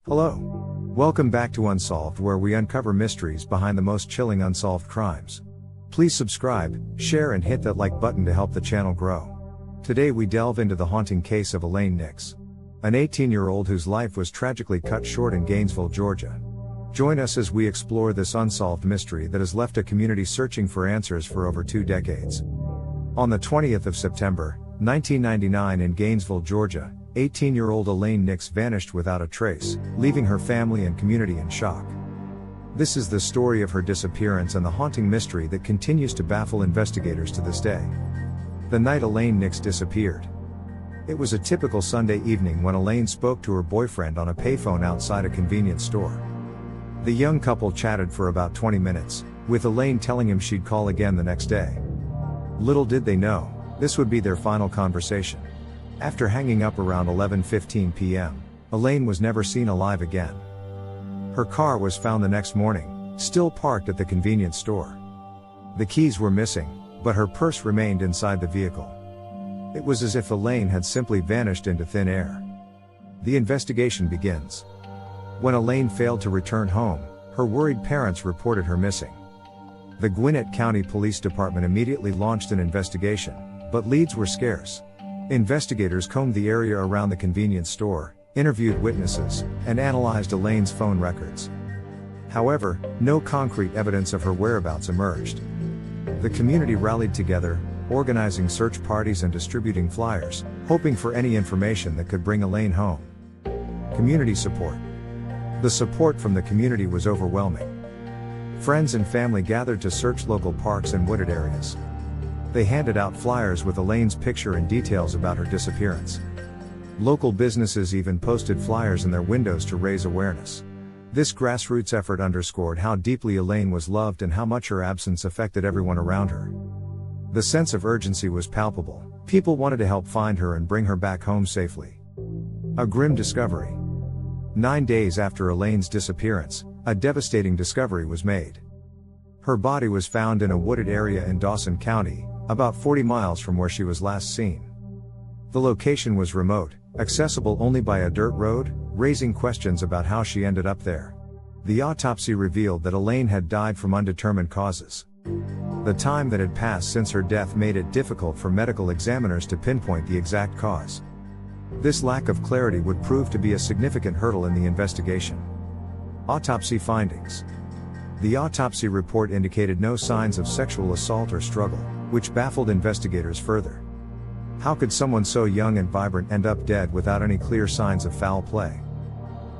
Hello. Welcome back to Unsolved, where we uncover mysteries behind the most chilling unsolved crimes. Please subscribe, share and hit that like button to help the channel grow. Today we delve into the haunting case of Elaine Nix, an 18-year-old whose life was tragically cut short in Gainesville, Georgia. Join us as we explore this unsolved mystery that has left a community searching for answers for over 2 decades. On the 20th of September, 1999 in Gainesville, Georgia, 18-year-old Elaine Nix vanished without a trace, leaving her family and community in shock. This is the story of her disappearance and the haunting mystery that continues to baffle investigators to this day. The night Elaine Nix disappeared. It was a typical Sunday evening when Elaine spoke to her boyfriend on a payphone outside a convenience store. The young couple chatted for about 20 minutes, with Elaine telling him she'd call again the next day. Little did they know, this would be their final conversation. After hanging up around 11:15 p.m., Elaine was never seen alive again. Her car was found the next morning, still parked at the convenience store. The keys were missing, but her purse remained inside the vehicle. It was as if Elaine had simply vanished into thin air. The investigation begins. When Elaine failed to return home, her worried parents reported her missing. The Gwinnett County Police Department immediately launched an investigation, but leads were scarce. Investigators combed the area around the convenience store, interviewed witnesses, and analyzed Elaine's phone records. However, no concrete evidence of her whereabouts emerged. The community rallied together, organizing search parties and distributing flyers, hoping for any information that could bring Elaine home. Community support. The support from the community was overwhelming. Friends and family gathered to search local parks and wooded areas. They handed out flyers with Elaine's picture and details about her disappearance. Local businesses even posted flyers in their windows to raise awareness. This grassroots effort underscored how deeply Elaine was loved and how much her absence affected everyone around her. The sense of urgency was palpable. People wanted to help find her and bring her back home safely. A grim discovery. 9 days after Elaine's disappearance, a devastating discovery was made. Her body was found in a wooded area in Dawson County, about 40 miles from where she was last seen. The location was remote, accessible only by a dirt road, raising questions about how she ended up there. The autopsy revealed that Elaine had died from undetermined causes. The time that had passed since her death made it difficult for medical examiners to pinpoint the exact cause. This lack of clarity would prove to be a significant hurdle in the investigation. Autopsy findings. The autopsy report indicated no signs of sexual assault or struggle, which baffled investigators further. How could someone so young and vibrant end up dead without any clear signs of foul play?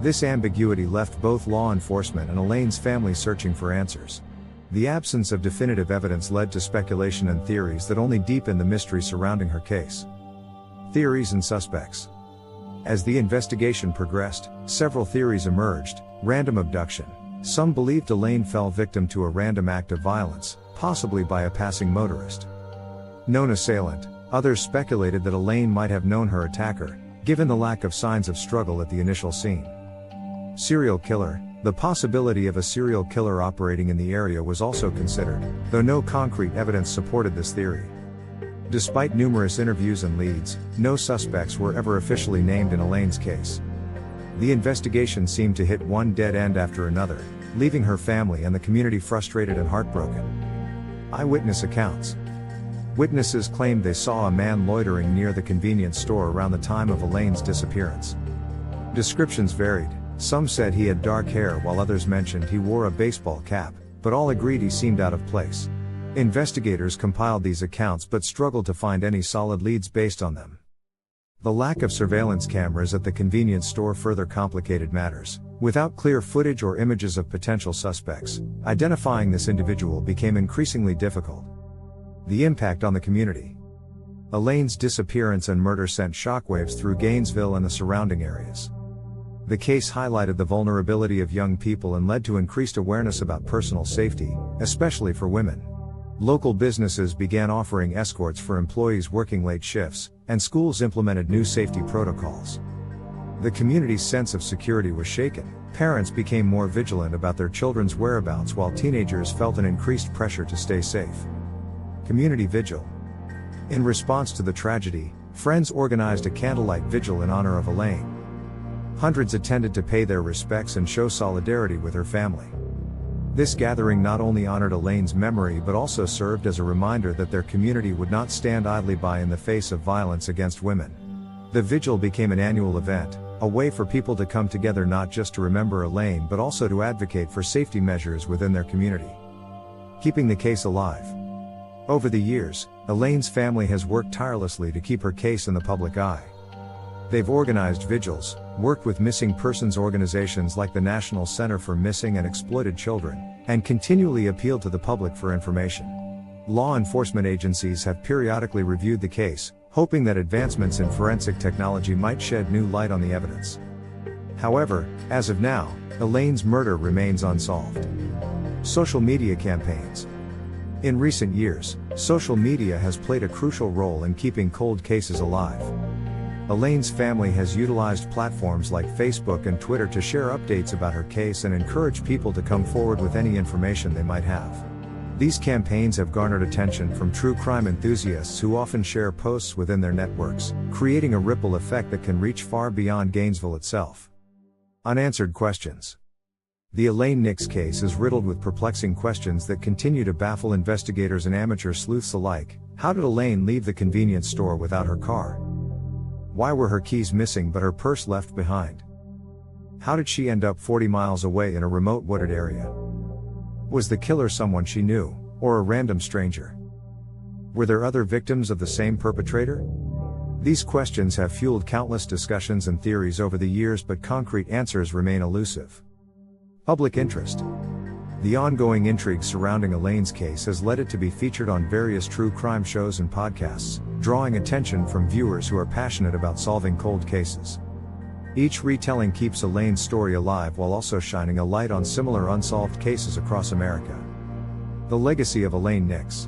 This ambiguity left both law enforcement and Elaine's family searching for answers. The absence of definitive evidence led to speculation and theories that only deepened the mystery surrounding her case. Theories and suspects. As the investigation progressed, several theories emerged. Random abduction. Some believed Elaine fell victim to a random act of violence, possibly by a passing motorist. Known assailant. Others speculated that Elaine might have known her attacker, given the lack of signs of struggle at the initial scene. Serial killer. The possibility of a serial killer operating in the area was also considered, though no concrete evidence supported this theory. Despite numerous interviews and leads, no suspects were ever officially named in Elaine's case. The investigation seemed to hit one dead end after another, leaving her family and the community frustrated and heartbroken. Eyewitness accounts. Witnesses claimed they saw a man loitering near the convenience store around the time of Elaine's disappearance. Descriptions varied. Some said he had dark hair while others mentioned he wore a baseball cap, but all agreed he seemed out of place. Investigators compiled these accounts but struggled to find any solid leads based on them. The lack of surveillance cameras at the convenience store further complicated matters. Without clear footage or images of potential suspects, identifying this individual became increasingly difficult. The impact on the community. Elaine's disappearance and murder sent shockwaves through Gainesville and the surrounding areas. The case highlighted the vulnerability of young people and led to increased awareness about personal safety, especially for women. Local businesses began offering escorts for employees working late shifts, and schools implemented new safety protocols. The community's sense of security was shaken. Parents became more vigilant about their children's whereabouts while teenagers felt an increased pressure to stay safe. Community vigil. In response to the tragedy, friends organized a candlelight vigil in honor of Elaine. Hundreds attended to pay their respects and show solidarity with her family. This gathering not only honored Elaine's memory but also served as a reminder that their community would not stand idly by in the face of violence against women. The vigil became an annual event, a way for people to come together not just to remember Elaine but also to advocate for safety measures within their community. Keeping the case alive. Over the years, Elaine's family has worked tirelessly to keep her case in the public eye. They've organized vigils, worked with missing persons organizations like the National Center for Missing and Exploited Children, and continually appealed to the public for information. Law enforcement agencies have periodically reviewed the case, hoping that advancements in forensic technology might shed new light on the evidence. However, as of now, Elaine's murder remains unsolved. Social media campaigns. In recent years, social media has played a crucial role in keeping cold cases alive. Elaine's family has utilized platforms like Facebook and Twitter to share updates about her case and encourage people to come forward with any information they might have. These campaigns have garnered attention from true crime enthusiasts who often share posts within their networks, creating a ripple effect that can reach far beyond Gainesville itself. Unanswered questions. The Elaine Nix case is riddled with perplexing questions that continue to baffle investigators and amateur sleuths alike. How did Elaine leave the convenience store without her car? Why were her keys missing but her purse left behind? How did she end up 40 miles away in a remote wooded area? Was the killer someone she knew, or a random stranger? Were there other victims of the same perpetrator? These questions have fueled countless discussions and theories over the years, but concrete answers remain elusive. Public interest. The ongoing intrigue surrounding Elaine's case has led it to be featured on various true crime shows and podcasts, drawing attention from viewers who are passionate about solving cold cases. Each retelling keeps Elaine's story alive while also shining a light on similar unsolved cases across America. The legacy of Elaine Nix.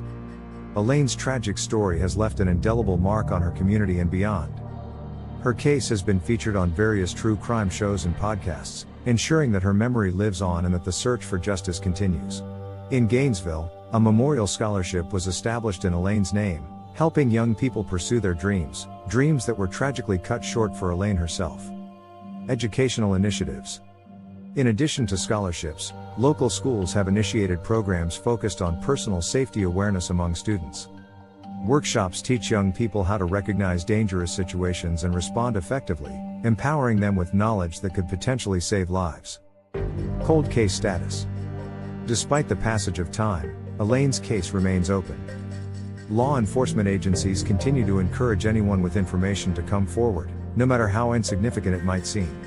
Elaine's tragic story has left an indelible mark on her community and beyond. Her case has been featured on various true crime shows and podcasts, ensuring that her memory lives on and that the search for justice continues. In Gainesville, a memorial scholarship was established in Elaine's name, helping young people pursue their dreams that were tragically cut short for Elaine herself. Educational initiatives. In addition to scholarships, local schools have initiated programs focused on personal safety awareness among students. Workshops teach young people how to recognize dangerous situations and respond effectively, empowering them with knowledge that could potentially save lives. Cold case status. Despite the passage of time, Elaine's case remains open. Law enforcement agencies continue to encourage anyone with information to come forward, no matter how insignificant it might seem.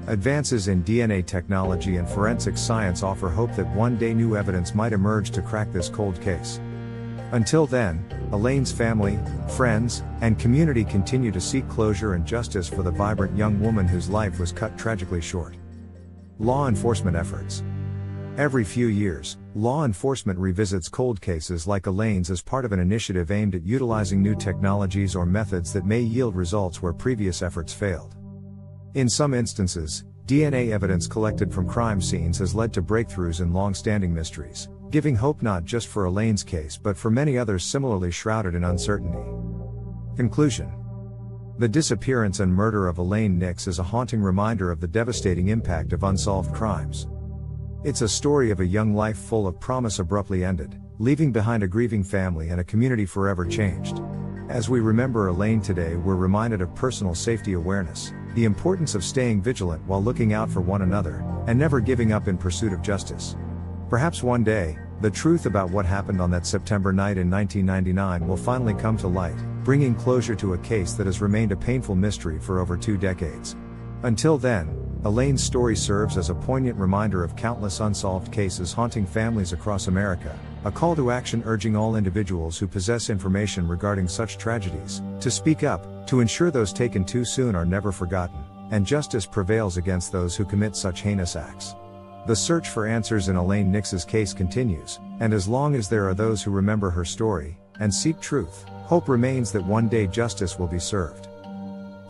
Advances in DNA technology and forensic science offer hope that one day new evidence might emerge to crack this cold case. Until then, Elaine's family, friends, and community continue to seek closure and justice for the vibrant young woman whose life was cut tragically short. Law enforcement efforts. Every few years, law enforcement revisits cold cases like Elaine's as part of an initiative aimed at utilizing new technologies or methods that may yield results where previous efforts failed. In some instances, DNA evidence collected from crime scenes has led to breakthroughs in long-standing mysteries, giving hope not just for Elaine's case but for many others similarly shrouded in uncertainty. Conclusion. The disappearance and murder of Elaine Nix is a haunting reminder of the devastating impact of unsolved crimes. It's a story of a young life full of promise abruptly ended, leaving behind a grieving family and a community forever changed. As we remember Elaine today, we're reminded of personal safety awareness, the importance of staying vigilant while looking out for one another, and never giving up in pursuit of justice. Perhaps one day, the truth about what happened on that September night in 1999 will finally come to light, bringing closure to a case that has remained a painful mystery for over 2 decades. Until then, Elaine's story serves as a poignant reminder of countless unsolved cases haunting families across America, a call to action urging all individuals who possess information regarding such tragedies to speak up, to ensure those taken too soon are never forgotten, and justice prevails against those who commit such heinous acts. The search for answers in Elaine Nix's case continues, and as long as there are those who remember her story and seek truth, hope remains that one day justice will be served.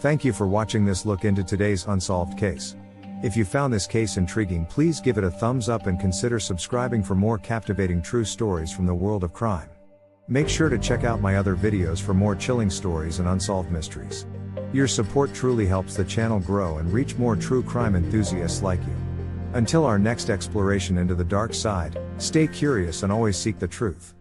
Thank you for watching this look into today's unsolved case. If you found this case intriguing, please give it a thumbs up and consider subscribing for more captivating true stories from the world of crime. Make sure to check out my other videos for more chilling stories and unsolved mysteries. Your support truly helps the channel grow and reach more true crime enthusiasts like you. Until our next exploration into the dark side, stay curious and always seek the truth.